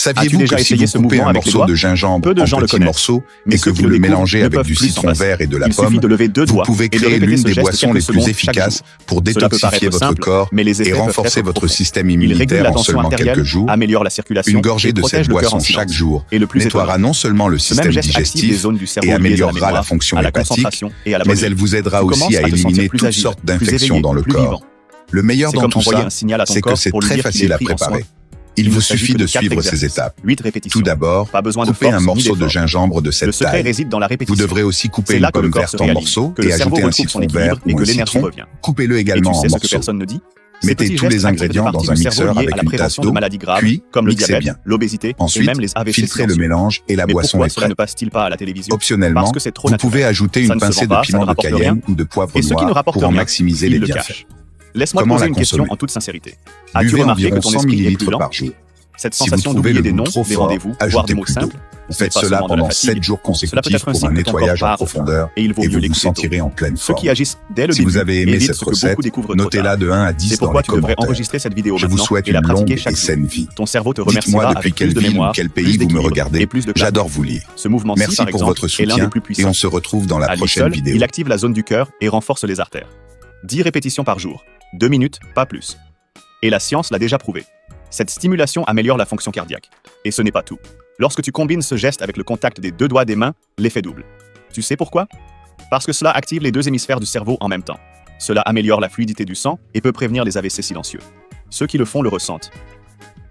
Saviez-vous déjà que si essayé vous ce coupez mouvement un avec les morceau doigts? de gingembre Peu de en gens le petits connaissent. morceaux Mais et ceux que qui vous le le découvrent mélangez ne avec peuvent du plus s'en citron passer. vert et de la Il suffit pomme, de lever deux vous doigts pouvez et de créer répéter l'une ce des geste boissons quelques les plus secondes chaque efficaces jour. pour Cela peut détoxifier paraître votre simple, corps mais les et effets peuvent renforcer être votre profonds. système Il régule immunitaire la en tension seulement artérielle, quelques jours. améliore la circulation Une gorgée et de protège cette le cœur en boisson chaque silence. jour Et le plus nettoiera étonnant, non seulement le ce même système geste active des digestif zones du cerveau et liées à la améliorera mémoire, la fonction à la hépatique, concentration et à la mais bonne elle vous aidera Tu aussi commences à à te sentir éliminer plus toutes agile, sortes plus d'infections éveillé, dans le plus corps. vivant. Le meilleur C'est dans comme tout envoyer ça, un signal à ton c'est que corps c'est pour lui très dire qu'il facile est à pris en soin. préparer. Il Il vous ne s'agit suffit que de de 4 suivre ces exercices, étapes. 8 répétitions. Tout d'abord, Pas besoin de coupez un force ni morceau de d'effort. gingembre de Le cette secret taille. réside dans la Vous répétition. devrez aussi couper C'est une là que le pomme corps verte se en réalise, morceaux que et le cerveau ajouter un retrouve son citron vert équilibre et ou que un l'énergie citron. revient. Coupez-le Et également tu en sais ce que morceaux. personne ne dit? Mettez Ces petits tous les gestes activent des ingrédients parties dans un du cerveau mixeur liées avec à la une tasse prévention de d'eau, maladies graves, puis comme le mixez diabète, bien. l'obésité et Ensuite, même les AVC filtrez le silencieux. mélange et la Mais boisson pourquoi est cela ne prête. passe-t-il pas à la télévision? Optionnellement, Parce que c'est trop vous naturel. pouvez ajouter Ça une ne se pincée vend pas, de ça piment ne de rapporte Cayenne rien. ou de poivre Et ce qui ne noir rapporte pour en rien, maximiser il les le bienfaits. cache. Laisse-moi te Comment poser la une question consommer? en toute sincérité. As-tu Buvez remarqué que environ ton 100 esprit est plus millilitres lent? par jour. Cette Si vous sensation trouvez d'oublier le des goût noms, trop des fort, rendez-vous, voire ajoutez des mots plus d'eau. simples, Vous ce n'est faites pas cela seulement de la pendant fatigue. 7 jours Cela peut consécutifs être un pour un signe que ton corps nettoyage en parle profondeur et il vaut et mieux vous vous l'écouter tôt. sentirez en pleine Ceux forme. qui agissent dès le Si vous début avez aimé évitent cette ce que beaucoup recette, découvrent trop notez-la tard. de 1 à 10 C'est dans pourquoi les tu devrais commentaires. enregistrer cette vidéo Je vous maintenant souhaite et la une pratiquer longue et chaque jour. saine vie. Ton cerveau te Dites-moi remerciera depuis avec quelle plus de ville ou mémoire, quel plus pays vous me d'équilibre regardez. et plus de clarté. J'adore vous lire. Ce mouvement-ci, Merci par pour exemple, votre est l'un des soutien plus et puissants. on se retrouve dans la À lui prochaine seul, vidéo. il active la zone du cœur et renforce les artères. 10 répétitions par jour, 2 minutes, pas plus. Et la science l'a déjà prouvé. Cette stimulation améliore la fonction cardiaque. Et ce n'est pas tout. Lorsque tu combines ce geste avec le contact des deux doigts des mains, l'effet double. Tu sais pourquoi? Parce que cela active les deux hémisphères du cerveau en même temps. Cela améliore la fluidité du sang et peut prévenir les AVC silencieux. Ceux qui le font le ressentent.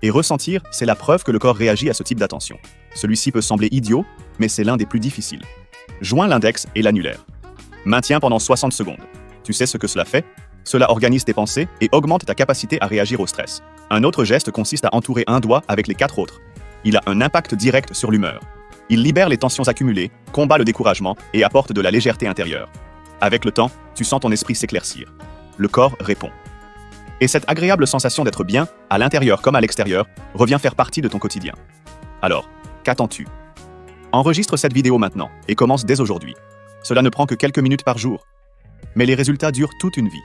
Et ressentir, c'est la preuve que le corps réagit à ce type d'attention. Celui-ci peut sembler idiot, mais c'est l'un des plus difficiles. Joins l'index et l'annulaire. Maintiens pendant 60 secondes. Tu sais ce que cela fait? Cela organise tes pensées et augmente ta capacité à réagir au stress. Un autre geste consiste à entourer un doigt avec les 4 autres. Il a un impact direct sur l'humeur. Il libère les tensions accumulées, combat le découragement et apporte de la légèreté intérieure. Avec le temps, tu sens ton esprit s'éclaircir. Le corps répond. Et cette agréable sensation d'être bien, à l'intérieur comme à l'extérieur, revient faire partie de ton quotidien. Alors, qu'attends-tu? Enregistre cette vidéo maintenant et commence dès aujourd'hui. Cela ne prend que quelques minutes par jour. Mais les résultats durent toute une vie.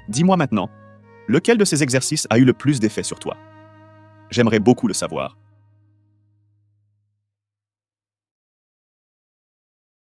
Dis-moi maintenant, lequel de ces exercices a eu le plus d'effet sur toi? J'aimerais beaucoup le savoir.